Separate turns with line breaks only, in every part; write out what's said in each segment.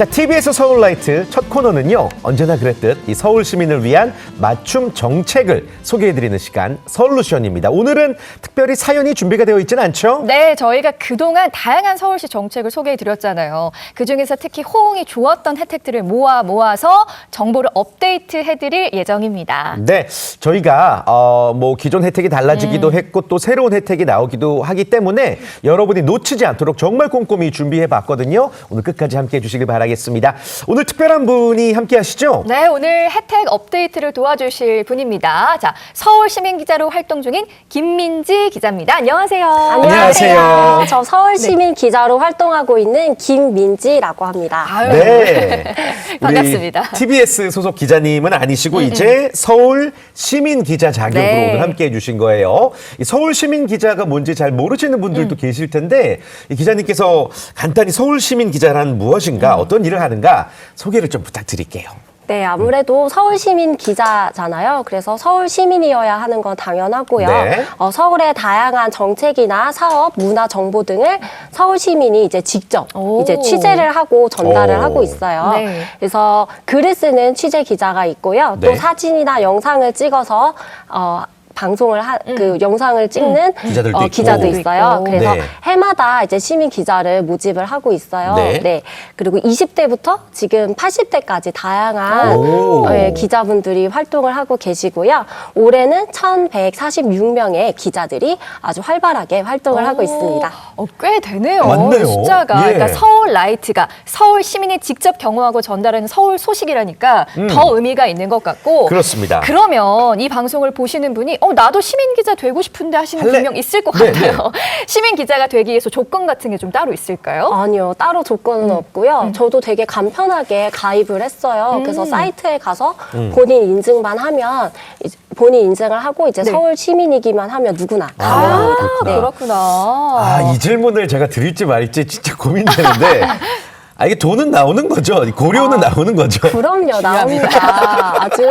자, TBS 서울라이트 첫 코너는요, 언제나 그랬듯 이 서울 시민을 위한 맞춤 정책을 소개해드리는 시간, 서울루션입니다. 오늘은 특별히 사연이 준비가 되어 있지는 않죠?
네, 저희가 그동안 다양한 서울시 정책을 소개해드렸잖아요. 그중에서 특히 호응이 좋았던 혜택들을 모아서 정보를 업데이트해드릴 예정입니다.
네, 저희가 뭐 기존 혜택이 달라지기도 했고 또 새로운 혜택이 나오기도 하기 때문에 여러분이 놓치지 않도록 정말 꼼꼼히 준비해봤거든요. 오늘 끝까지 함께해 주시길 바라겠습니다. 오늘 특별한 분이 함께 하시죠?
네, 오늘 혜택 업데이트를 도와주실 분입니다. 자, 서울시민기자로 활동 중인 김민지 기자입니다. 안녕하세요.
안녕하세요.
저 서울시민 기자로 활동하고 있는 김민지라고 합니다.
아유,
네.
반갑습니다.
TBS 소속 기자님은 아니시고 이제 서울 시민 기자 자격으로
네.
오늘 함께 해주신 거예요. 이 서울 시민 기자가 뭔지 잘 모르시는 분들도 계실 텐데 이 기자님께서 간단히 서울 시민 기자란 무엇인가 어떤 일을 하는가 소개를 좀 부탁드릴게요.
네, 아무래도 서울시민 기자잖아요. 그래서 서울시민이어야 하는 건 당연하고요.
네.
서울의 다양한 정책이나 사업, 문화 정보 등을 서울시민이 이제 직접
오.
이제 취재를 하고 전달을
오.
하고 있어요.
네.
그래서 글을 쓰는 취재 기자가 있고요. 또
네.
사진이나 영상을 찍어서 방송을 그 영상을 찍는
기자들도
기자도
있고.
있어요.
있고.
그래서
네.
해마다 이제 시민 기자를 모집을 하고 있어요.
네.
그리고 20대부터 지금 80대까지 다양한
오.
기자분들이 활동을 하고 계시고요. 올해는 1,146명의 기자들이 아주 활발하게 활동을 하고 있습니다.
꽤 되네요.
맞네요.
숫자가.
예.
그러니까 서울 라이트가 서울 시민이 직접 경험하고 전달하는 서울 소식이라니까 더 의미가 있는 것 같고.
그렇습니다.
그러면 이 방송을 보시는 분이 나도 시민 기자 되고 싶은데 하시는
할래?
분명 있을 것
네,
같아요. 시민 기자가 되기 위해서 조건 같은 게 좀 따로 있을까요?
아니요, 따로 조건은 없고요. 저도 되게 간편하게 가입을 했어요. 그래서 사이트에 가서 본인 인증만 하면 이제 본인 인증을 하고 이제
네.
서울 시민이기만 하면 누구나
아,
가능합니다.
그렇구나.
그렇구나.
아, 이 질문을 제가 드릴지 말지 진짜 고민되는데 이게 돈은 나오는 거죠? 고려는 나오는 거죠?
그럼요, 나옵니다. 아주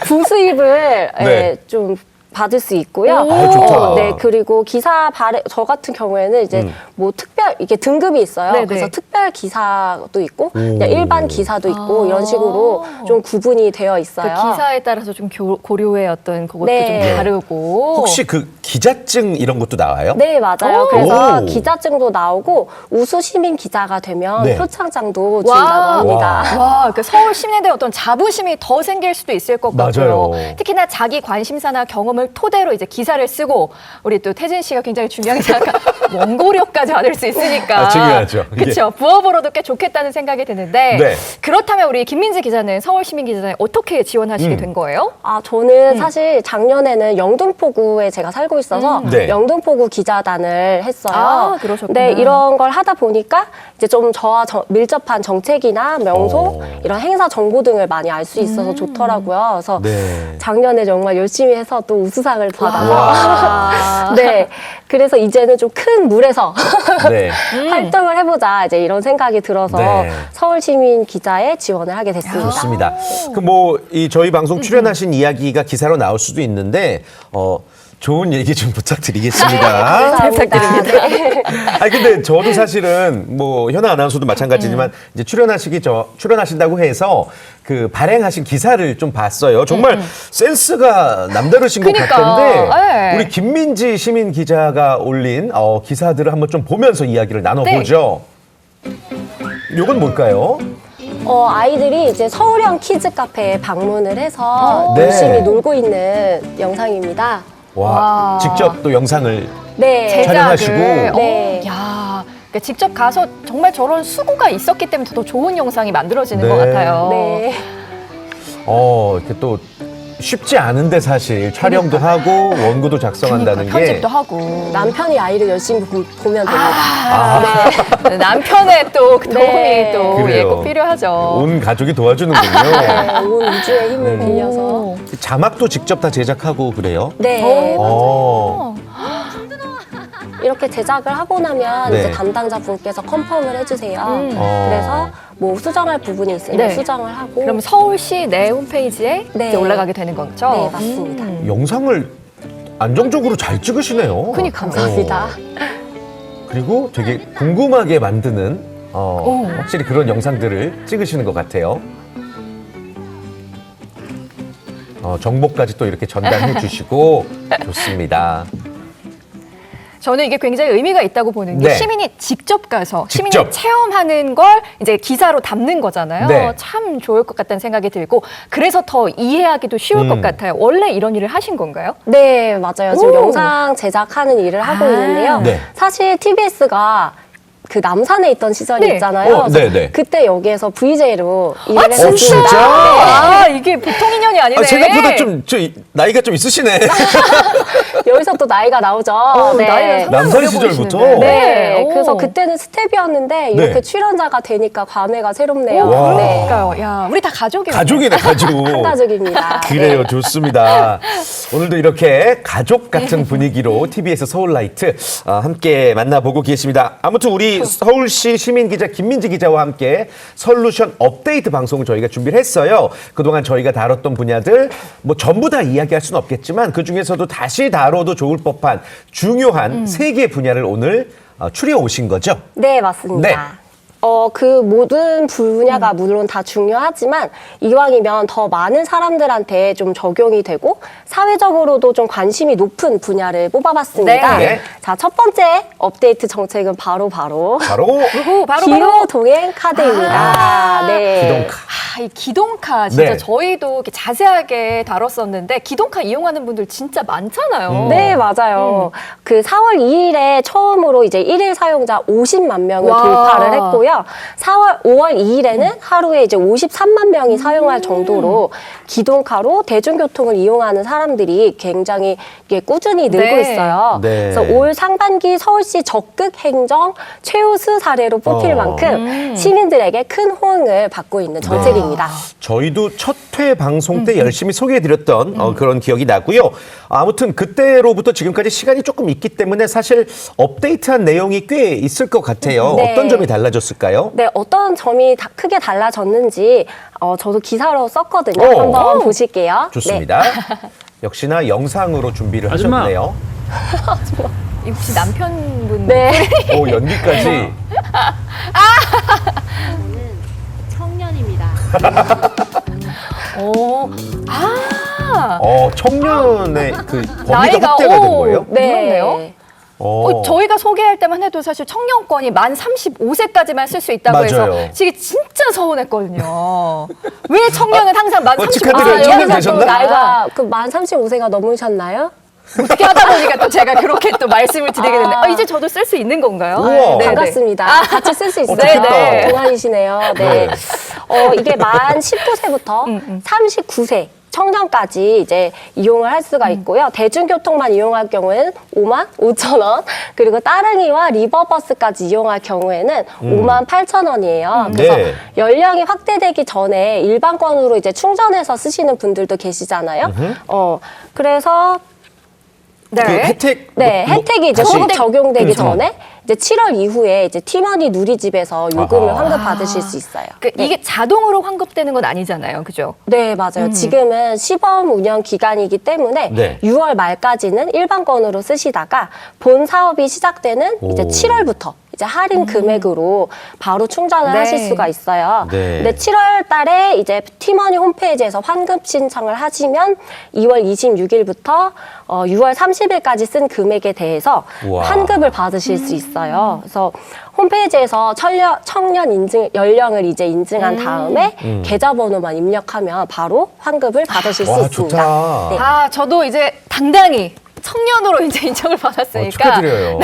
부수입을
네.
좀 받을 수 있고요.
아, 좋다.
네, 그리고 기사 발행, 저 같은 경우에는 이제 뭐 특별, 이게 등급이 있어요.
네네.
그래서 특별 기사도 있고, 그냥 일반 기사도 있고, 이런 식으로 좀 구분이 되어
그
있어요.
기사에 따라서 좀 고려의 어떤 그것도
네.
좀 다르고.
혹시 그 기자증 이런 것도 나와요?
네, 맞아요.
오.
그래서
오.
기자증도 나오고, 우수 시민 기자가 되면
네.
표창장도 준다고
와.
합니다.
와, 그러니까 서울 시민에 대한 어떤 자부심이 더 생길 수도 있을 것
맞아요.
같고요. 특히나 자기 관심사나 경험을 토대로 이제 기사를 쓰고 우리 또 태진 씨가 굉장히 중요하게 생각한 원고료까지 받을 수 있으니까.
아, 중요하죠. 이게.
그렇죠. 부업으로도 꽤 좋겠다는 생각이 드는데
네.
그렇다면 우리 김민지 기자는 서울 시민 기자에 어떻게 지원하시게 된 거예요?
저는 사실 작년에는 영등포구에 제가 살고 있어서
네.
영등포구 기자단을 했어요.
아, 그러셨구나.
네, 이런 걸 하다 보니까 이제 좀 저와 밀접한 정책이나 명소, 이런 행사 정보 등을 많이 알 수 있어서 좋더라고요. 그래서
네.
작년에 정말 열심히 해서 또 우수상을 받아서
와.
네, 그래서 이제는 좀 큰 물에서
네.
활동을 해보자 이제 이런 생각이 들어서
네.
서울 시민 기자에 지원을 하게 됐습니다.
좋습니다. 그 뭐 이 저희 방송 출연하신 이야기가 기사로 나올 수도 있는데 좋은 얘기 좀 부탁드리겠습니다.
잘 부탁드립니다. 네.
아니 근데 저도 사실은 뭐 현아 아나운서도 마찬가지지만 이제 출연하신다고 해서 그 발행하신 기사를 좀 봤어요. 정말 센스가 남다르신 것
그러니까,
같던데
네.
우리 김민지 시민 기자가 올린 기사들을 한번 좀 보면서 이야기를 나눠보죠. 요건 뭘까요?
아이들이 이제 서울형 키즈 카페에 방문을 해서
네.
열심히 놀고 있는 영상입니다.
와, 직접 또 영상을
네.
제작을.
촬영하시고.
네.
야, 그러니까 직접 가서 정말 저런 수고가 있었기 때문에 더 좋은 영상이 만들어지는
네.
것 같아요.
네.
이렇게 또 쉽지 않은데 사실 촬영도 하고 원고도 작성한다는
그러니까,
게
편집도 하고.
남편이 아이를 열심히 보면 됩니다.
네. 남편의 또 도움이
네.
또
그래요.
꼭 필요하죠.
온 가족이 도와주는군요.
네, 온 우주의 힘을 빌려서.
오.
자막도 직접 다 제작하고 그래요?
네.
어.
이렇게 제작을 하고 나면
네.
이제 담당자분께서 컨펌을 해주세요. 그래서 뭐 수정할 부분이 있으면
네.
수정을 하고.
그럼 서울시 내 홈페이지에
네.
이제 올라가게 되는 거죠?
네, 맞습니다.
영상을 안정적으로 잘 찍으시네요.
그러니까.
감사합니다.
그리고 되게 궁금하게 만드는 확실히 그런 영상들을 찍으시는 것 같아요. 정보까지 또 이렇게 전달해 주시고 좋습니다.
저는 이게 굉장히 의미가 있다고 보는 게
네.
시민이 직접 가서 시민이
직접.
체험하는 걸 이제 기사로 담는 거잖아요.
네.
참 좋을 것 같다는 생각이 들고 그래서 더 이해하기도 쉬울 것 같아요. 원래 이런 일을 하신 건가요?
네, 맞아요. 지금
오.
영상 제작하는 일을 하고
아.
있는데요.
네.
사실 TBS가 그 남산에 있던 시절이
네.
있잖아요.
네, 네.
그때 여기에서 VJ로 일을
아, 진짜?
했었습니다. 네.
아, 이게 보통 인연이 아니네.
생각보다 나이가 좀 있으시네.
여기서 또 나이가 나오죠.
나이가 상당히
남산
어려
시절부터?
보이시는데.
네,
오.
그래서 그때는 스텝이었는데 이렇게
네.
출연자가 되니까 감회가 새롭네요.
와.
네.
그러니까요. 야, 우리 다 가족이에요.
가족이네, 가족.
한 가족입니다.
그래요, 좋습니다. 오늘도 이렇게 가족 같은 분위기로 TBS 서울라이트 함께 만나보고 계십니다. 아무튼 우리 서울시 시민기자 김민지 기자와 함께 솔루션 업데이트 방송 저희가 준비를 했어요. 그동안 저희가 다뤘던 분야들 뭐 전부 다 이야기할 수는 없겠지만 그중에서도 다시 다뤄도 좋을 법한 중요한 세 개의 분야를 오늘 추려 오신 거죠?
네, 맞습니다.
네.
그 모든 분야가 물론 다 중요하지만 이왕이면 더 많은 사람들한테 좀 적용이 되고 사회적으로도 좀 관심이 높은 분야를 뽑아봤습니다.
네.
자, 첫 번째 업데이트 정책은 바로
바로
바로
기로 동행 카드입니다. 네.
기동카.
이 기동카 진짜
네.
저희도 이렇게 자세하게 다뤘었는데 기동카 이용하는 분들 진짜 많잖아요.
네, 맞아요. 그 4월 2일에 처음으로 이제 1일 사용자 50만 명을
와.
돌파를 했고요. 5월 2일에는 하루에 이제 53만 명이 사용할 정도로 기동카로 대중교통을 이용하는 사람들이 굉장히 이게 꾸준히 늘고
네.
있어요.
네.
그래서 올 상반기 서울시 적극 행정 최우수 사례로 뽑힐 만큼 시민들에게 큰 호응을 받고 있는 정책입니다.
저희도 첫 회 방송 때 열심히 소개해드렸던 그런 기억이 나고요. 아무튼 그때로부터 지금까지 시간이 조금 있기 때문에 사실 업데이트한 내용이 꽤 있을 것 같아요.
네.
어떤 점이 달라졌을까요?
네, 어떤 점이 크게 달라졌는지 저도 기사로 썼거든요.
오.
한번 보실게요.
좋습니다. 역시나 영상으로 준비를
아줌마.
하셨네요.
이 혹시 남편분
네.
오, 연기까지.
청년입니다.
청년의 그 범위가
나이가,
확대가 된
오.
거예요?
그렇네요. 저희가 소개할 때만 해도 사실 청년권이 만 35세까지만 쓸 수 있다고
맞아요.
해서 지금 진짜 서운했거든요. 왜 청년은 항상 만 35세
축하드려요. 청년 되셨나?
나이가 그 만 35세가 넘으셨나요?
어떻게 하다 보니까 또 제가 그렇게 또 말씀을 드리게 되는데 이제 저도 쓸 수 있는 건가요?
우와.
네, 네.
반갑습니다. 같이 쓸 수 있어요.
좋겠다.
네, 동안이시네요. 네.
네.
이게 만 19세부터 39세 청년까지 이제 이용을 할 수가 있고요. 대중교통만 이용할 경우에는 5만 5천 원, 그리고 따릉이와 리버버스까지 이용할 경우에는 5만 8천 원이에요. 그래서
네.
연령이 확대되기 전에 일반권으로 이제 충전해서 쓰시는 분들도 계시잖아요. 그래서
네.
그 혜택
네, 혜택이 이제
다시
꼭 적용되기
그래서.
전에 이제 7월 이후에 이제 티머니 누리집에서 요금을
아하.
환급 받으실 수 있어요.
이게 자동으로 환급되는 건 아니잖아요. 그죠?
네, 맞아요. 지금은 시범 운영 기간이기 때문에
네.
6월 말까지는 일반권으로 쓰시다가 본 사업이 시작되는 이제
오.
7월부터 이제 할인 금액으로 바로 충전을
네.
하실 수가 있어요.
네.
근데 7월 달에 이제 티머니 홈페이지에서 환급 신청을 하시면 2월 26일부터 6월 30일까지 쓴 금액에 대해서
우와.
환급을 받으실 수 있어요. 그래서 홈페이지에서 청년 인증 연령을 이제 인증한 다음에 계좌번호만 입력하면 바로 환급을 받으실 수
와,
있습니다.
좋다.
네.
저도 이제 당당히 청년으로 이제 인정을 받았으니까
축하드려요.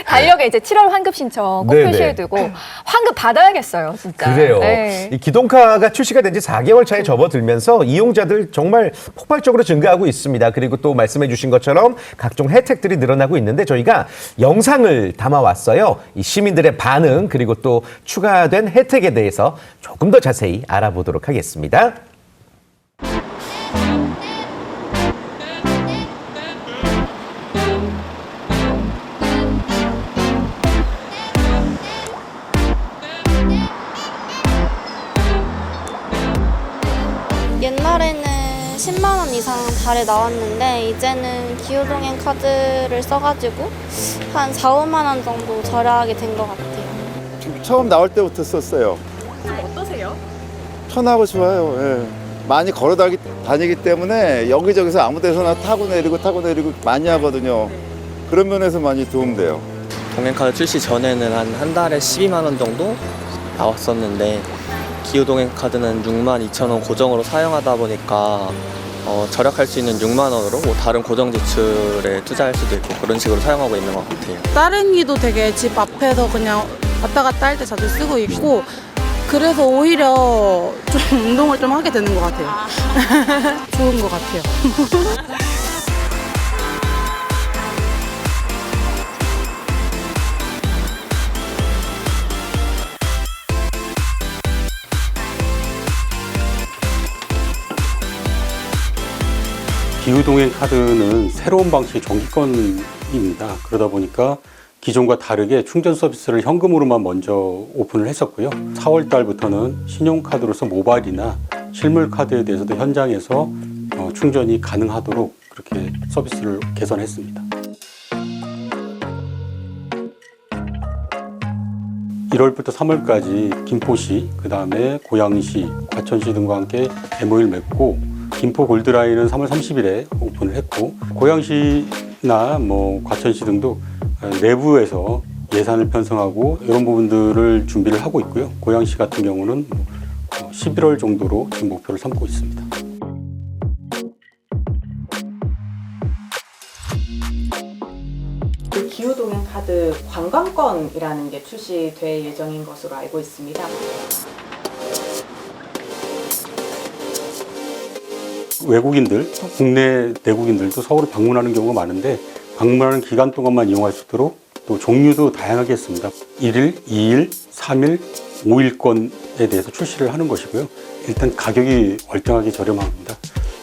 달력에 이제 7월 환급 신청 꼭
네네.
표시해두고 환급 받아야겠어요, 진짜.
그래요.
네.
이 기동카가 출시가 된 지 4개월 차에 접어들면서 이용자들 정말 폭발적으로 증가하고 있습니다. 그리고 또 말씀해 주신 것처럼 각종 혜택들이 늘어나고 있는데 저희가 영상을 담아왔어요. 이 시민들의 반응 그리고 또 추가된 혜택에 대해서 조금 더 자세히 알아보도록 하겠습니다.
옛날에는 10만 원 이상 달에 나왔는데 이제는 기후동행 카드를 써가지고 한 4, 5만 원 정도 절약하게 된 것 같아요.
처음 나올 때부터 썼어요.
어떠세요?
편하고 좋아요. 예. 많이 걸어 다니기 때문에 여기저기서 아무 데서나 타고 내리고 많이 하거든요. 그런 면에서 많이 도움돼요.
동행카드 출시 전에는 한 달에 12만 원 정도 나왔었는데 기후동행카드는 6만 2천 원 고정으로 사용하다 보니까 절약할 수 있는 6만 원으로 뭐 다른 고정 지출에 투자할 수도 있고 그런 식으로 사용하고 있는 것 같아요.
따릉이도 되게 집 앞에서 그냥 왔다 갔다 할 때 자주 쓰고 있고 그래서 오히려 좀 운동을 좀 하게 되는 것 같아요. 좋은 것 같아요.
기후동행 카드는 새로운 방식의 정기권입니다. 그러다 보니까 기존과 다르게 충전 서비스를 현금으로만 먼저 오픈을 했었고요. 4월 달부터는 신용카드로서 모바일이나 실물 카드에 대해서도 현장에서 충전이 가능하도록 그렇게 서비스를 개선했습니다. 1월부터 3월까지 김포시, 그 다음에 고양시, 과천시 등과 함께 MOU를 맺고 김포 골드라인은 3월 30일에 오픈을 했고 고양시나 과천시 등도 내부에서 예산을 편성하고 이런 부분들을 준비를 하고 있고요. 고양시 같은 경우는 11월 정도로 지금 목표를 삼고 있습니다.
기후동행 카드 관광권이라는 게 출시될 예정인 것으로 알고 있습니다.
외국인들, 국내 내국인들도 서울을 방문하는 경우가 많은데 방문하는 기간 동안만 이용할 수 있도록 또 종류도 다양하게 했습니다. 1일, 2일, 3일, 5일권에 대해서 출시를 하는 것이고요. 일단 가격이 월등하게 저렴합니다.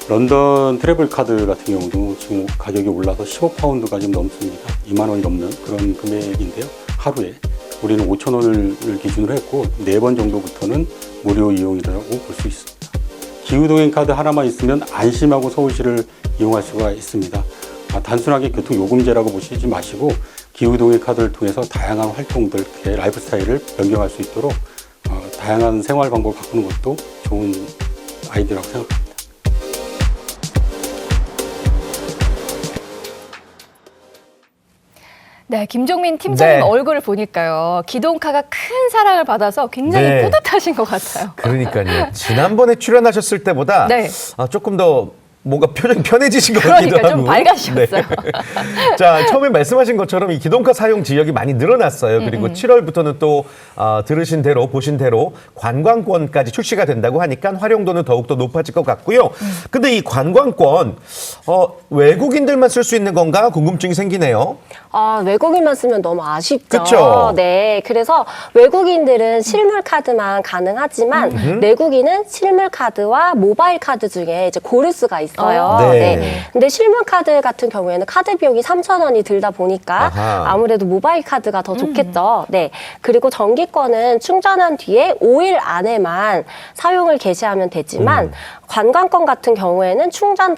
런던 트래블 카드 같은 경우도 지금 가격이 올라서 15파운드가 좀 넘습니다. 2만 원이 넘는 그런 금액인데요. 하루에 우리는 5천 원을 기준으로 했고 4번 정도부터는 무료 이용이라고 볼 수 있습니다. 기후동행 카드 하나만 있으면 안심하고 서울시를 이용할 수가 있습니다. 단순하게 교통요금제라고 보시지 마시고 기후동행 카드를 통해서 다양한 활동들, 라이프 스타일을 변경할 수 있도록 다양한 생활 방법을 바꾸는 것도 좋은 아이디어라고 생각합니다.
네, 김종민 팀장님
네.
얼굴을 보니까요. 기동카가 큰 사랑을 받아서 굉장히
네.
뿌듯하신 것 같아요.
그러니까요. 지난번에 출연하셨을 때보다
네.
조금 더 뭔가 표정이 편해지신 것 같기도
그러니까
하고.
좀 밝아지셨어요.
네. 자, 처음에 말씀하신 것처럼 이 기동카 사용 지역이 많이 늘어났어요. 그리고 7월부터는 또 들으신 대로 보신 대로 관광권까지 출시가 된다고 하니까 활용도는 더욱더 높아질 것 같고요. 근데 이 관광권 외국인들만 쓸 수 있는 건가 궁금증이 생기네요.
외국인만 쓰면 너무 아쉽죠.
그쵸?
네, 그래서 외국인들은 실물 카드만 가능하지만 내국인은 실물 카드와 모바일 카드 중에 이제 고를 수가 있어요.
네.
근데 실물 카드 같은 경우에는 카드 비용이 3,000원이 들다 보니까
아하.
아무래도 모바일 카드가 더 좋겠죠. 네. 그리고 정기권은 충전한 뒤에 5일 안에만 사용을 개시하면 되지만 관광권 같은 경우에는 충전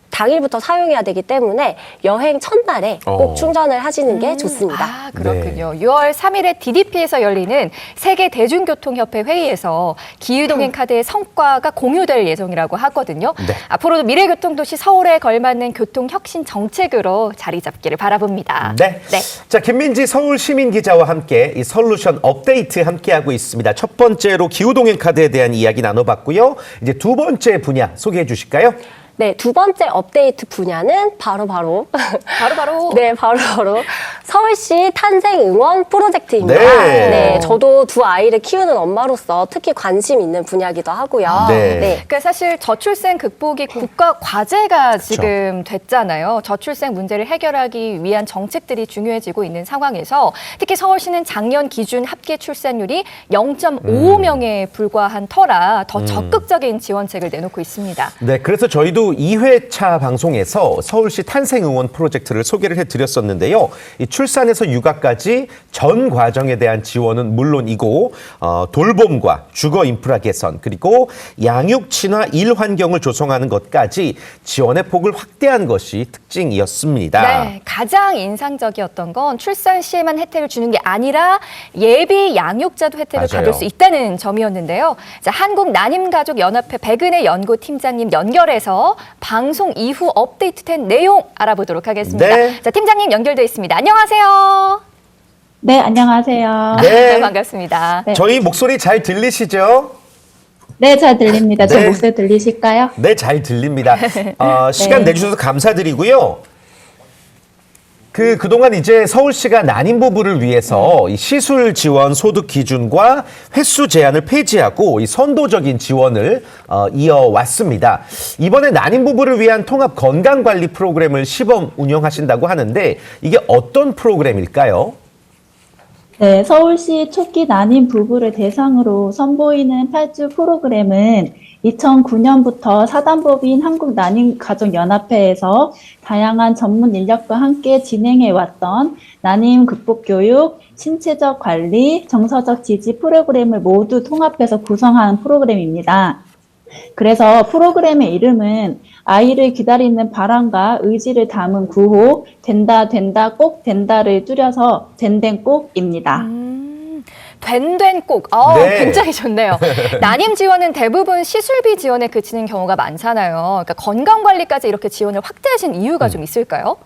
당일부터 사용해야 되기 때문에 여행 첫날에 꼭 충전을 하시는 게 좋습니다.
아, 그렇군요. 6월 3일에 DDP에서 열리는 세계 대중교통협회 회의에서 기후동행 카드의 성과가 공유될 예정이라고 하거든요.
네.
앞으로도 미래교통도시 서울에 걸맞는 교통혁신 정책으로 자리 잡기를 바라봅니다.
네. 자, 김민지 서울시민기자와 함께 이 솔루션 업데이트 함께하고 있습니다. 첫 번째로 기후동행 카드에 대한 이야기 나눠봤고요. 이제 두 번째 분야 소개해 주실까요?
네, 두 번째 업데이트 분야는 바로 네, 바로 서울시 탄생 응원 프로젝트입니다.
네.
네, 저도 두 아이를 키우는 엄마로서 특히 관심 있는 분야기도 하고요.
네.
그러니까 사실 저출생 극복이 국가 과제가 지금 됐잖아요. 저출생 문제를 해결하기 위한 정책들이 중요해지고 있는 상황에서 특히 서울시는 작년 기준 합계 출산율이 0.55명에 불과한 터라 더 적극적인 지원책을 내놓고 있습니다.
네, 그래서 저희도 지난주 2회차 방송에서 서울시 탄생응원 프로젝트를 소개를 해드렸었는데요. 이 출산에서 육아까지 전 과정에 대한 지원은 물론이고 돌봄과 주거 인프라 개선 그리고 양육 친화 일환경을 조성하는 것까지 지원의 폭을 확대한 것이 특징이었습니다.
네, 가장 인상적이었던 건 출산 시에만 혜택을 주는 게 아니라 예비 양육자도 혜택을
맞아요.
받을 수 있다는 점이었는데요. 자, 한국난임가족연합회 백은혜 연구팀장님 연결해서 방송 이후 업데이트된 내용 알아보도록 하겠습니다.
네.
자, 팀장님 연결돼 있습니다. 안녕하세요.
네, 안녕하세요.
네.
반갑습니다.
네.
저희 목소리 잘 들리시죠?
네, 잘 들립니다. 제
네.
목소리 들리실까요?
네, 잘 들립니다. 시간
네.
내주셔서 감사드리고요. 그동안 이제 서울시가 난임 부부를 위해서 이 시술 지원 소득 기준과 횟수 제한을 폐지하고 이 선도적인 지원을 이어왔습니다. 이번에 난임 부부를 위한 통합 건강관리 프로그램을 시범 운영하신다고 하는데 이게 어떤 프로그램일까요?
네, 서울시 초기 난임 부부를 대상으로 선보이는 8주 프로그램은 2009년부터 사단법인 한국난임가족연합회에서 다양한 전문 인력과 함께 진행해왔던 난임 극복 교육, 신체적 관리, 정서적 지지 프로그램을 모두 통합해서 구성한 프로그램입니다. 그래서 프로그램의 이름은 아이를 기다리는 바람과 의지를 담은 구호, 된다, 된다, 꼭 된다를 줄여서 된된꼭입니다.
된꼭.
네.
굉장히 좋네요. 난임 지원은 대부분 시술비 지원에 그치는 경우가 많잖아요. 그러니까 건강관리까지 이렇게 지원을 확대하신 이유가 좀 있을까요?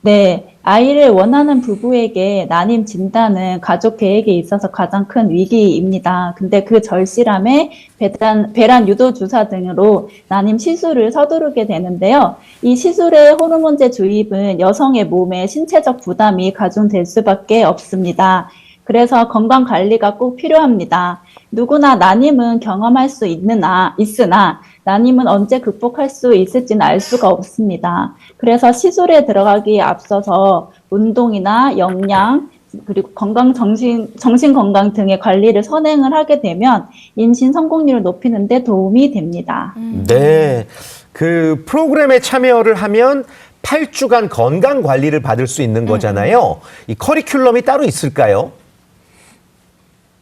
네, 아이를 원하는 부부에게 난임 진단은 가족 계획에 있어서 가장 큰 위기입니다. 근데 그 절실함에 배란 유도 주사 등으로 난임 시술을 서두르게 되는데요. 이 시술의 호르몬제 주입은 여성의 몸에 신체적 부담이 가중될 수밖에 없습니다. 그래서 건강 관리가 꼭 필요합니다. 누구나 난임은 경험할 수 있으나 난임은 언제 극복할 수 있을지는 알 수가 없습니다. 그래서 시술에 들어가기에 앞서서 운동이나 영양, 그리고 정신 건강 등의 관리를 선행을 하게 되면 임신 성공률을 높이는 데 도움이 됩니다.
네. 그 프로그램에 참여를 하면 8주간 건강 관리를 받을 수 있는 거잖아요. 이 커리큘럼이 따로 있을까요?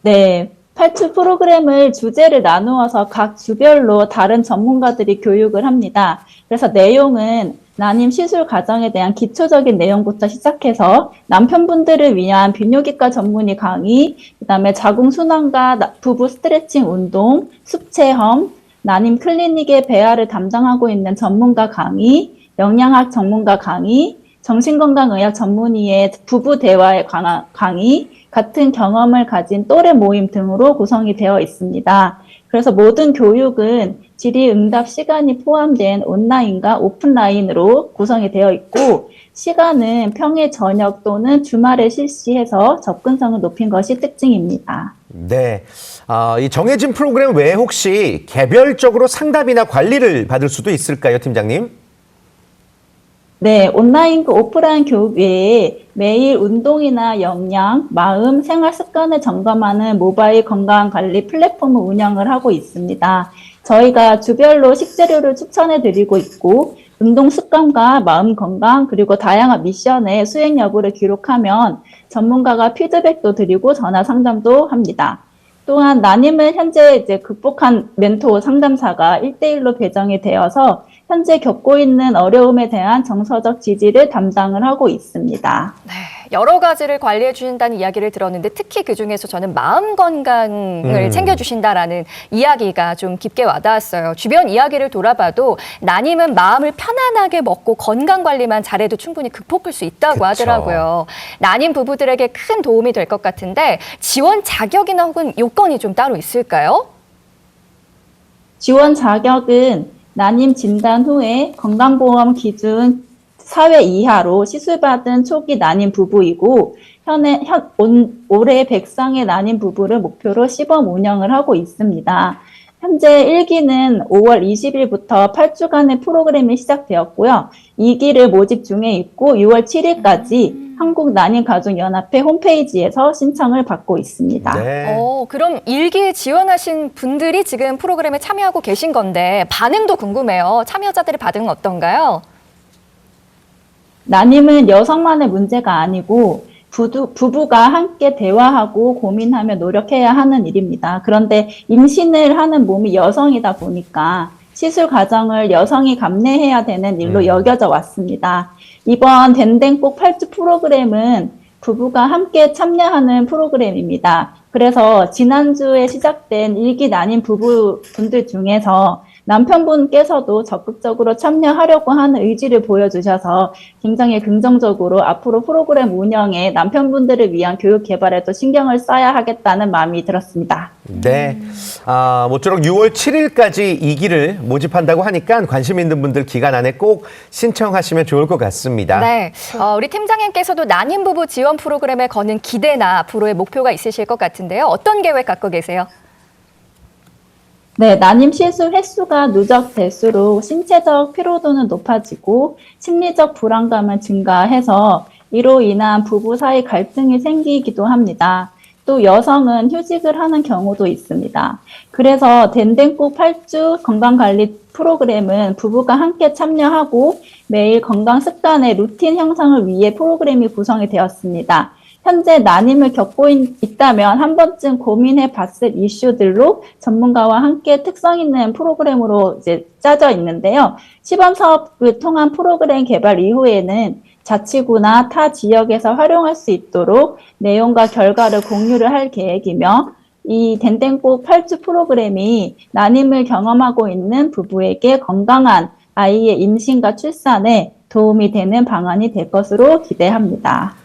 네. 8주 프로그램을 주제를 나누어서 각 주별로 다른 전문가들이 교육을 합니다. 그래서 내용은 난임 시술 과정에 대한 기초적인 내용부터 시작해서 남편분들을 위한 비뇨기과 전문의 강의, 그다음에 자궁순환과 부부 스트레칭 운동, 숙체험, 난임 클리닉의 배아를 담당하고 있는 전문가 강의, 영양학 전문가 강의, 정신건강의학 전문의의 부부 대화에 관한 강의, 같은 경험을 가진 또래 모임 등으로 구성이 되어 있습니다. 그래서 모든 교육은 질의응답 시간이 포함된 온라인과 오프라인으로 구성이 되어 있고 시간은 평일 저녁 또는 주말에 실시해서 접근성을 높인 것이 특징입니다.
네. 이 정해진 프로그램 외에 혹시 개별적으로 상담이나 관리를 받을 수도 있을까요, 팀장님?
네, 온라인과 오프라인 교육 외에 매일 운동이나 영양, 마음, 생활 습관을 점검하는 모바일 건강관리 플랫폼을 운영을 하고 있습니다. 저희가 주별로 식재료를 추천해 드리고 있고 운동 습관과 마음 건강 그리고 다양한 미션의 수행 여부를 기록하면 전문가가 피드백도 드리고 전화 상담도 합니다. 또한 난임을 현재 극복한 멘토 상담사가 1대1로 배정이 되어서 현재 겪고 있는 어려움에 대한 정서적 지지를 담당을 하고 있습니다.
네, 여러 가지를 관리해 주신다는 이야기를 들었는데 특히 그중에서 저는 마음 건강을 챙겨주신다라는 이야기가 좀 깊게 와닿았어요. 주변 이야기를 돌아봐도 난임은 마음을 편안하게 먹고 건강관리만 잘해도 충분히 극복할 수 있다고
그쵸.
하더라고요. 난임 부부들에게 큰 도움이 될 것 같은데 지원 자격이나 혹은 요건이 좀 따로 있을까요?
지원 자격은 난임 진단 후에 건강보험 기준 4회 이하로 시술받은 초기 난임 부부이고 올해 100상의 난임 부부를 목표로 시범 운영을 하고 있습니다. 현재 1기는 5월 20일부터 8주간의 프로그램이 시작되었고요. 2기를 모집 중에 있고 6월 7일까지 한국난임가족연합회 홈페이지에서 신청을 받고 있습니다.
네.
그럼 일기에 지원하신 분들이 지금 프로그램에 참여하고 계신 건데 반응도 궁금해요. 참여자들의 반응은 어떤가요?
난임은 여성만의 문제가 아니고 부부가 함께 대화하고 고민하며 노력해야 하는 일입니다. 그런데 임신을 하는 몸이 여성이다 보니까 시술 과정을 여성이 감내해야 되는 일로 여겨져 왔습니다. 이번 댕댕꼭 8주 프로그램은 부부가 함께 참여하는 프로그램입니다. 그래서 지난주에 시작된 일기 난임 부부분들 중에서 남편분께서도 적극적으로 참여하려고 하는 의지를 보여주셔서 굉장히 긍정적으로 앞으로 프로그램 운영에 남편분들을 위한 교육 개발에도 신경을 써야 하겠다는 마음이 들었습니다.
네. 모쪼록 6월 7일까지 2기를 모집한다고 하니까 관심 있는 분들 기간 안에 꼭 신청하시면 좋을 것 같습니다.
네. 우리 팀장님께서도 난임 부부 지원 프로그램에 거는 기대나 앞으로의 목표가 있으실 것 같은데요. 어떤 계획 갖고 계세요?
네, 난임 시술 횟수가 누적될수록 신체적 피로도는 높아지고 심리적 불안감은 증가해서 이로 인한 부부 사이 갈등이 생기기도 합니다. 또 여성은 휴직을 하는 경우도 있습니다. 그래서 댕댕꼭 8주 건강관리 프로그램은 부부가 함께 참여하고 매일 건강 습관의 루틴 형성을 위해 프로그램이 구성이 되었습니다. 현재 난임을 겪고 있다면 한 번쯤 고민해 봤을 이슈들로 전문가와 함께 특성 있는 프로그램으로 이제 짜져 있는데요. 시범 사업을 통한 프로그램 개발 이후에는 자치구나 타 지역에서 활용할 수 있도록 내용과 결과를 공유를 할 계획이며 이 댕댕꼭 8주 프로그램이 난임을 경험하고 있는 부부에게 건강한 아이의 임신과 출산에 도움이 되는 방안이 될 것으로 기대합니다.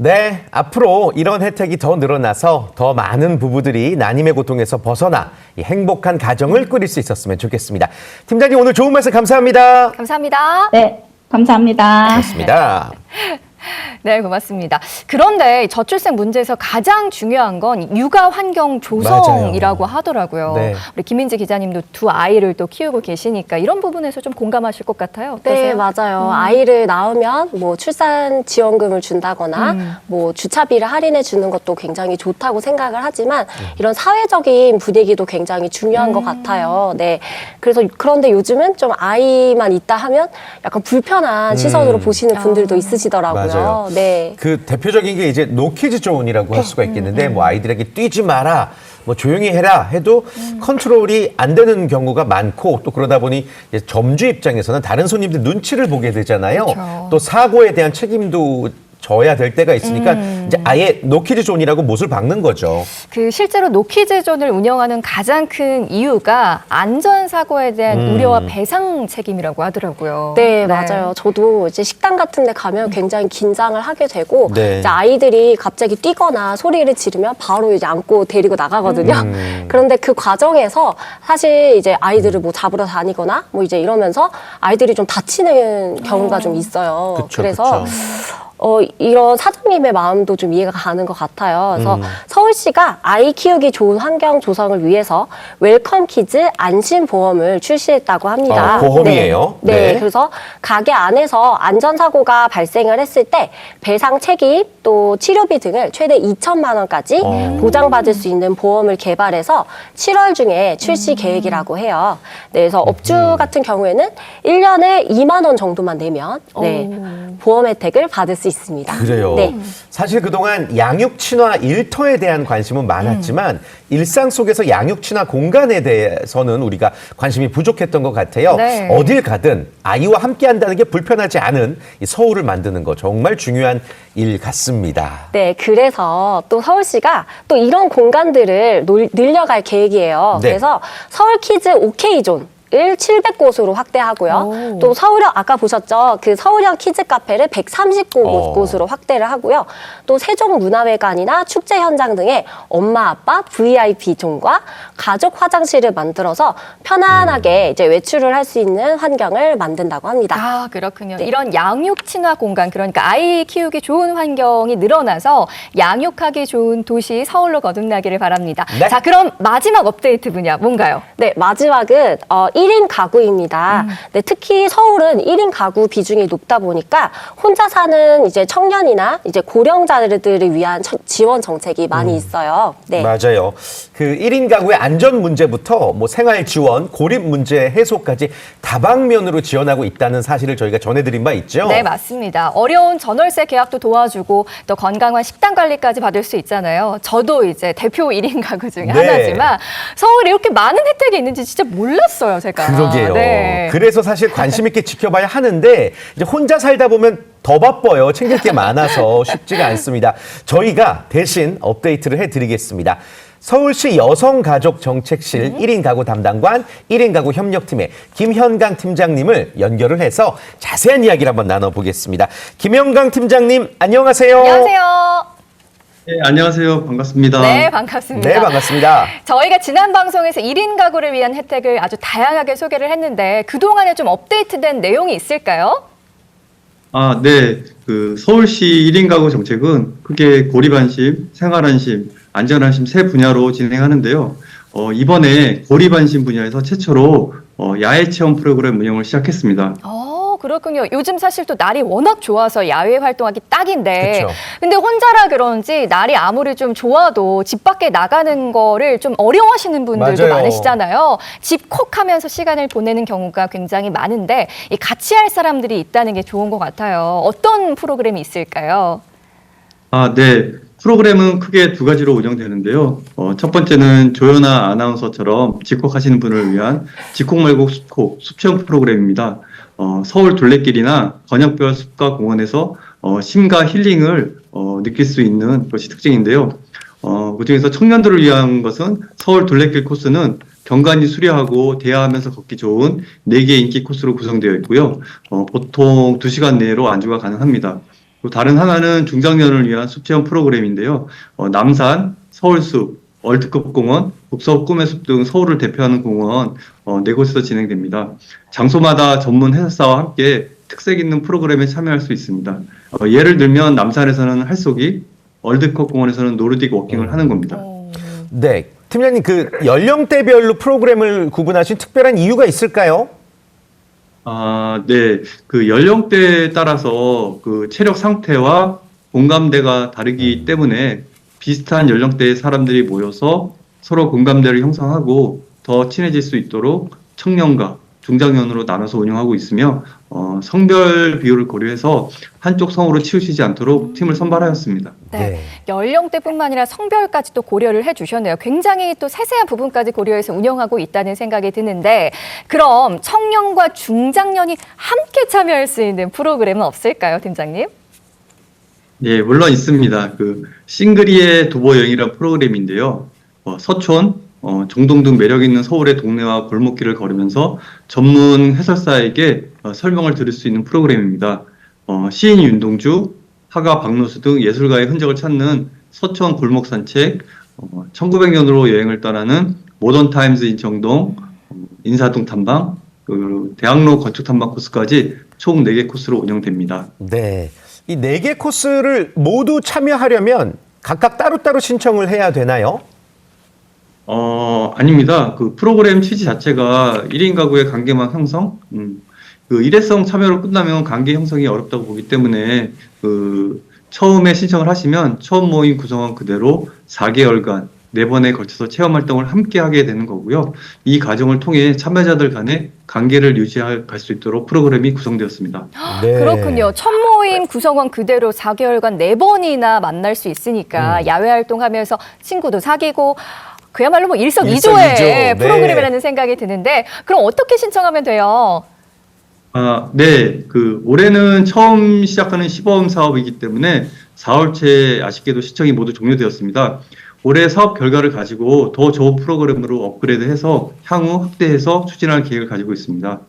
네, 앞으로 이런 혜택이 더 늘어나서 더 많은 부부들이 난임의 고통에서 벗어나 이 행복한 가정을 꾸릴 수 있었으면 좋겠습니다. 팀장님 오늘 좋은 말씀 감사합니다.
감사합니다.
네, 감사합니다.
고맙습니다.
네, 고맙습니다. 그런데 저출생 문제에서 가장 중요한 건 육아 환경 조성이라고
맞아요.
하더라고요.
네.
우리 김민지 기자님도 두 아이를 또 키우고 계시니까 이런 부분에서 좀 공감하실 것 같아요.
네,
어떠세요?
맞아요. 아이를 낳으면 뭐 출산 지원금을 준다거나 뭐 주차비를 할인해 주는 것도 굉장히 좋다고 생각을 하지만 이런 사회적인 분위기도 굉장히 중요한 것 같아요. 네. 그래서 그런데 요즘은 좀 아이만 있다 하면 약간 불편한 시선으로 보시는 분들도 있으시더라고요.
맞아요.
네.
그 대표적인 게 이제 노키즈 존이라고 할 수가 있겠는데 뭐 아이들에게 뛰지 마라, 뭐 조용히 해라 해도 컨트롤이 안 되는 경우가 많고 또 그러다 보니 이제 점주 입장에서는 다른 손님들 눈치를 보게 되잖아요.
그렇죠.
또 사고에 대한 책임도 져야 될 때가 있으니까 이제 아예 노키즈 존이라고 못을 박는 거죠.
그 실제로 노키즈존을 운영하는 가장 큰 이유가 안전사고에 대한 우려와 배상 책임이라고 하더라고요.
네, 맞아요. 저도 이제 식당 같은 데 가면 굉장히 긴장을 하게 되고
네.
이제 아이들이 갑자기 뛰거나 소리를 지르면 바로 이제 안고 데리고 나가거든요. 그런데 그 과정에서 사실 이제 아이들을 뭐 잡으러 다니거나 뭐 이제 이러면서 아이들이 좀 다치는 경우가 좀 있어요.
그쵸,
그래서
그쵸.
이런 사장님의 마음도 좀 이해가 가는 것 같아요. 그래서 서울시가 아이 키우기 좋은 환경 조성을 위해서 웰컴 키즈 안심보험을 출시했다고 합니다.
보험이에요?
네.
네.
네. 그래서 가게 안에서 안전사고가 발생을 했을 때 배상 책임 또 치료비 등을 최대 2천만 원까지 보장받을 수 있는 보험을 개발해서 7월 중에 출시 계획이라고 해요. 네, 그래서 업주 같은 경우에는 1년에 2만 원 정도만 내면 네, 보험 혜택을 받을 수 있습니다.
그래요.
네.
사실 그동안 양육 친화 일터에 대한 관심은 많았지만 일상 속에서 양육 친화 공간에 대해서는 우리가 관심이 부족했던 것 같아요.
네.
어딜 가든 아이와 함께 한다는 게 불편하지 않은 이 서울을 만드는 거 정말 중요한 일 같습니다.
네, 그래서 또 서울시가 또 이런 공간들을 늘려갈 계획이에요.
네.
그래서 서울키즈 오케이존 을 700곳으로 확대하고요. 또 서울형 아까 보셨죠? 그 서울형 키즈 카페를 130곳으로 확대를 하고요. 또 세종문화회관이나 축제 현장 등의 엄마 아빠 VIP 존과 가족 화장실을 만들어서 편안하게 이제 외출을 할 수 있는 환경을 만든다고 합니다.
아, 그렇군요.
네.
이런 양육 친화 공간, 그러니까 아이 키우기 좋은 환경이 늘어나서 양육하기 좋은 도시 서울로 거듭나기를 바랍니다.
네.
자, 그럼 마지막 업데이트 분야 뭔가요?
네, 마지막은 1인 가구입니다. 네, 특히 서울은 1인 가구 비중이 높다 보니까 혼자 사는 이제 청년이나 이제 고령자들을 위한 지원 정책이 많이 있어요. 네.
맞아요. 그 1인 가구의 안전 문제부터 뭐 생활 지원, 고립 문제 해소까지 다방면으로 지원하고 있다는 사실을 저희가 전해드린 바 있죠.
네, 맞습니다. 어려운 전월세 계약도 도와주고 또 건강한 식단 관리까지 받을 수 있잖아요. 저도 이제 대표 1인 가구 중에
네.
하나지만 서울에 이렇게 많은 혜택이 있는지 진짜 몰랐어요, 제가.
그러게요.
네.
그래서 사실 관심 있게 지켜봐야 하는데 이제 혼자 살다 보면 더 바빠요. 챙길 게 많아서 쉽지가 않습니다. 저희가 대신 업데이트를 해드리겠습니다. 서울시 여성가족정책실 1인 가구 담당관 1인 가구 협력팀의 김현강 팀장님을 연결을 해서 자세한 이야기를 한번 나눠보겠습니다. 김현강 팀장님, 안녕하세요.
안녕하세요.
네, 안녕하세요. 반갑습니다.
네, 반갑습니다.
네, 반갑습니다.
저희가 지난 방송에서 1인 가구를 위한 혜택을 아주 다양하게 소개를 했는데 그동안에 좀 업데이트된 내용이 있을까요?
아, 네. 그 서울시 1인 가구 정책은 크게 고립안심, 생활안심, 안전안심 세 분야로 진행하는데요. 이번에 고립안심 분야에서 최초로 야외 체험 프로그램 운영을 시작했습니다.
그렇군요. 요즘 사실 또 날이 워낙 좋아서 야외 활동하기 딱인데
그쵸.
근데 혼자라 그런지 날이 아무리 좀 좋아도 집 밖에 나가는 거를 좀 어려워하시는 분들도
맞아요.
많으시잖아요. 집콕하면서 시간을 보내는 경우가 굉장히 많은데 이 같이 할 사람들이 있다는 게 좋은 것 같아요. 어떤 프로그램이 있을까요?
아, 네. 프로그램은 크게 두 가지로 운영되는데요. 첫 번째는 조연아 아나운서처럼 집콕하시는 분을 위한 집콕 말고 숲콕, 숲체험 프로그램입니다. 서울 둘레길이나 번역별 숲과 공원에서 심가 힐링을 느낄 수 있는 것이 특징인데요. 그중에서 청년들을 위한 것은 서울 둘레길 코스는 경관이 수려하고 대화하면서 걷기 좋은 4개 인기 코스로 구성되어 있고요. 보통 2시간 내로 안주가 가능합니다. 또 다른 하나는 중장년을 위한 숲체험 프로그램인데요. 남산, 서울숲, 월드컵공원, 북서 꿈의 숲 등 서울을 대표하는 공원 4곳에서 진행됩니다. 장소마다 전문 해설사와 함께 특색 있는 프로그램에 참여할 수 있습니다. 예를 들면 남산에서는 할쏘기, 월드컵공원에서는 노르딕 워킹을 하는 겁니다.
네, 팀장님 그 연령대별로 프로그램을 구분하신 특별한 이유가 있을까요?
아, 네. 그 연령대에 따라서 그 체력 상태와 공감대가 다르기 때문에 비슷한 연령대의 사람들이 모여서 서로 공감대를 형성하고 더 친해질 수 있도록 청년과 중장년으로 나눠서 운영하고 있으며 성별 비율을 고려해서 한쪽 성으로 치우치지 않도록 팀을 선발하였습니다.
네. 연령대뿐만 아니라 성별까지도 고려를 해주셨네요. 굉장히 또 세세한 부분까지 고려해서 운영하고 있다는 생각이 드는데 그럼 청년과 중장년이 함께 참여할 수 있는 프로그램은 없을까요, 팀장님?
네, 물론 있습니다. 그 싱글이의 도보 여행이라는 프로그램인데요. 서촌, 정동 등 매력 있는 서울의 동네와 골목길을 걸으면서 전문 해설사에게 설명을 들을 수 있는 프로그램입니다. 시인 윤동주, 화가 박노수 등 예술가의 흔적을 찾는 서촌 골목 산책, 1900년으로 여행을 떠나는 모던 타임즈 인 정동, 인사동 탐방, 그리고 대학로 건축 탐방 코스까지 총 4개 코스로 운영됩니다.
네, 이 4개 코스를 모두 참여하려면 각각 따로따로 신청을 해야 되나요?
아닙니다. 그 프로그램 취지 자체가 1인 가구의 관계망 형성, 그 일회성 참여로 끝나면 관계 형성이 어렵다고 보기 때문에 그 처음에 신청을 하시면 처음 모임 구성원 그대로 4개월간 4번에 걸쳐서 체험 활동을 함께 하게 되는 거고요. 이 과정을 통해 참여자들 간의 관계를 유지할 수 있도록 프로그램이 구성되었습니다.
네.
그렇군요. 첫 모임 구성원 그대로 4개월간 4번이나 만날 수 있으니까 야외 활동하면서 친구도 사귀고 그야말로 뭐 일석이조의
네.
프로그램이라는 생각이 드는데 그럼 어떻게 신청하면 돼요?
아, 네. 그 올해는 처음 시작하는 시범 사업이기 때문에 4월째 아쉽게도 신청이 모두 종료되었습니다. 올해 사업 결과를 가지고 더 좋은 프로그램으로 업그레이드해서 향후 확대해서 추진할 계획을 가지고 있습니다.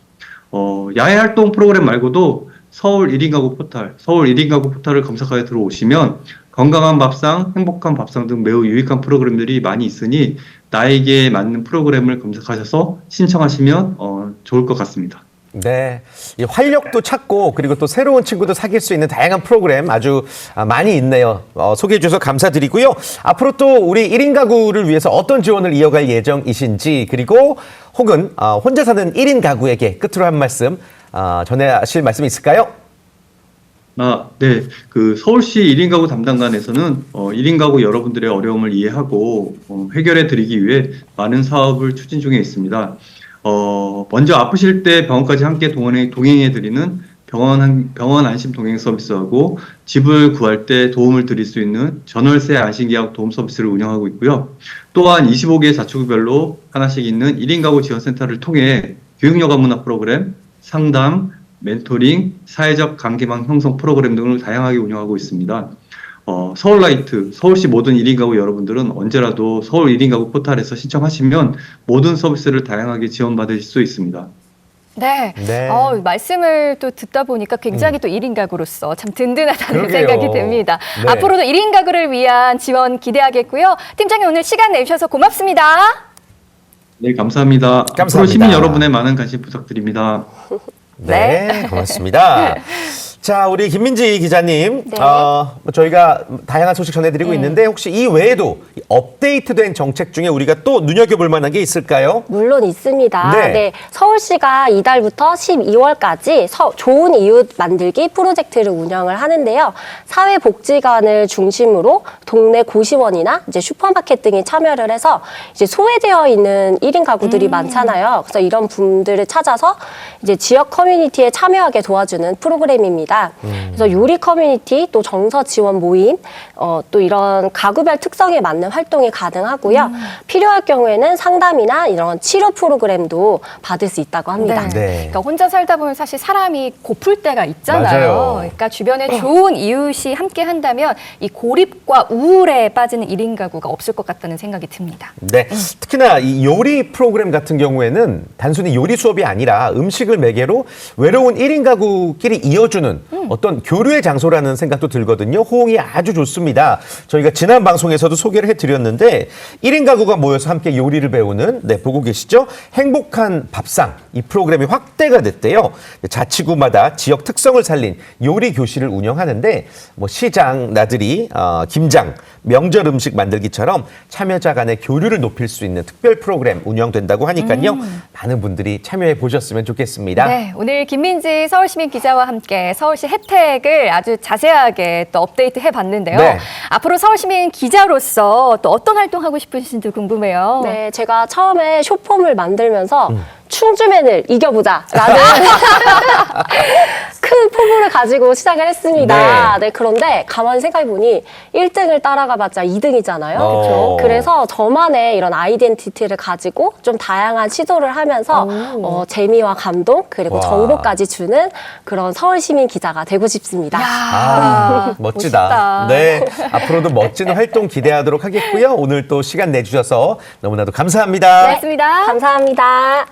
야외 활동 프로그램 말고도 서울 1인 가구 포털, 서울 1인 가구 포털을 검색하여 들어오시면 건강한 밥상, 행복한 밥상 등 매우 유익한 프로그램들이 많이 있으니 나에게 맞는 프로그램을 검색하셔서 신청하시면 좋을 것 같습니다.
네, 이 활력도 찾고 그리고 또 새로운 친구도 사귈 수 있는 다양한 프로그램 아주 많이 있네요. 소개해 주셔서 감사드리고요. 앞으로 또 우리 1인 가구를 위해서 어떤 지원을 이어갈 예정이신지 그리고 혹은 혼자 사는 1인 가구에게 끝으로 한 말씀 전하실 말씀 있을까요?
네. 그 서울시 1인 가구 담당관에서는 1인 가구 여러분들의 어려움을 이해하고 해결해 드리기 위해 많은 사업을 추진 중에 있습니다. 먼저 아프실 때 병원까지 함께 동행해 드리는 병원 안심 동행 서비스하고 집을 구할 때 도움을 드릴 수 있는 전월세 안심계약 도움 서비스를 운영하고 있고요. 또한 25개 자치구별로 하나씩 있는 1인 가구 지원센터를 통해 교육여가 문화 프로그램, 상담, 멘토링, 사회적 관계망 형성 프로그램 등을 다양하게 운영하고 있습니다. 서울라이트, 서울시 모든 1인 가구 여러분들은 언제라도 서울 1인 가구 포털에서 신청하시면 모든 서비스를 다양하게 지원받으실 수 있습니다.
네.
네.
말씀을 또 듣다 보니까 굉장히 또 1인 가구로서 참 든든하다는
그러게요.
생각이 듭니다.
네.
앞으로도 1인 가구를 위한 지원 기대하겠고요. 팀장님 오늘 시간 내주셔서 고맙습니다.
네, 감사합니다.
감사합니다.
앞으로 시민 여러분의 많은 관심 부탁드립니다.
네, 고맙습니다. 자, 우리 김민지 기자님,
네.
저희가 다양한 소식 전해드리고 있는데 혹시 이 외에도 업데이트된 정책 중에 우리가 또 눈여겨볼 만한 게 있을까요?
물론 있습니다.
네.
네. 서울시가 이달부터 12월까지 좋은 이웃 만들기 프로젝트를 운영을 하는데요. 사회복지관을 중심으로 동네 고시원이나 이제 슈퍼마켓 등이 참여를 해서 이제 소외되어 있는 1인 가구들이 많잖아요. 그래서 이런 분들을 찾아서 이제 지역 커뮤니티에 참여하게 도와주는 프로그램입니다. 그래서 요리 커뮤니티, 또 정서 지원 모임, 또 이런 가구별 특성에 맞는 활동이 가능하고요. 필요할 경우에는 상담이나 이런 치료 프로그램도 받을 수 있다고 합니다.
네.
그러니까 혼자 살다 보면 사실 사람이 고플 때가 있잖아요.
맞아요.
그러니까 주변에 좋은 이웃이 함께 한다면 이 고립과 우울에 빠지는 1인 가구가 없을 것 같다는 생각이 듭니다.
네, 특히나 이 요리 프로그램 같은 경우에는 단순히 요리 수업이 아니라 음식을 매개로 외로운 1인 가구끼리 이어주는 어떤 교류의 장소라는 생각도 들거든요. 호응이 아주 좋습니다. 저희가 지난 방송에서도 소개를 해드렸는데 1인 가구가 모여서 함께 요리를 배우는, 보고 계시죠? 행복한 밥상, 이 프로그램이 확대가 됐대요. 자치구마다 지역 특성을 살린 요리 교실을 운영하는데 시장 나들이, 김장, 명절 음식 만들기처럼 참여자 간의 교류를 높일 수 있는 특별 프로그램 운영된다고 하니까요. 많은 분들이 참여해 보셨으면 좋겠습니다.
네, 오늘 김민지 서울시민 기자와 함께 서울시 혜택을 아주 자세하게 또 업데이트 해봤는데요.
네.
앞으로 서울시민 기자로서 또 어떤 활동하고 싶으신지 궁금해요.
네, 제가 처음에 쇼폼을 만들면서 충주맨을 이겨보자라는 큰 포부를 가지고 시작을 했습니다. 네, 그런데 가만히 생각해보니 1등을 따라가봤자 2등이잖아요.
그렇죠.
그래서 저만의 이런 아이덴티티를 가지고 좀 다양한 시도를 하면서 재미와 감동 그리고
와.
정보까지 주는 그런 서울시민 기자가 되고 싶습니다.
멋지다.
멋있다.
네, 앞으로도 멋진 활동 기대하도록 하겠고요. 오늘 또 시간 내주셔서 너무나도 감사합니다.
고맙습니다.
감사합니다.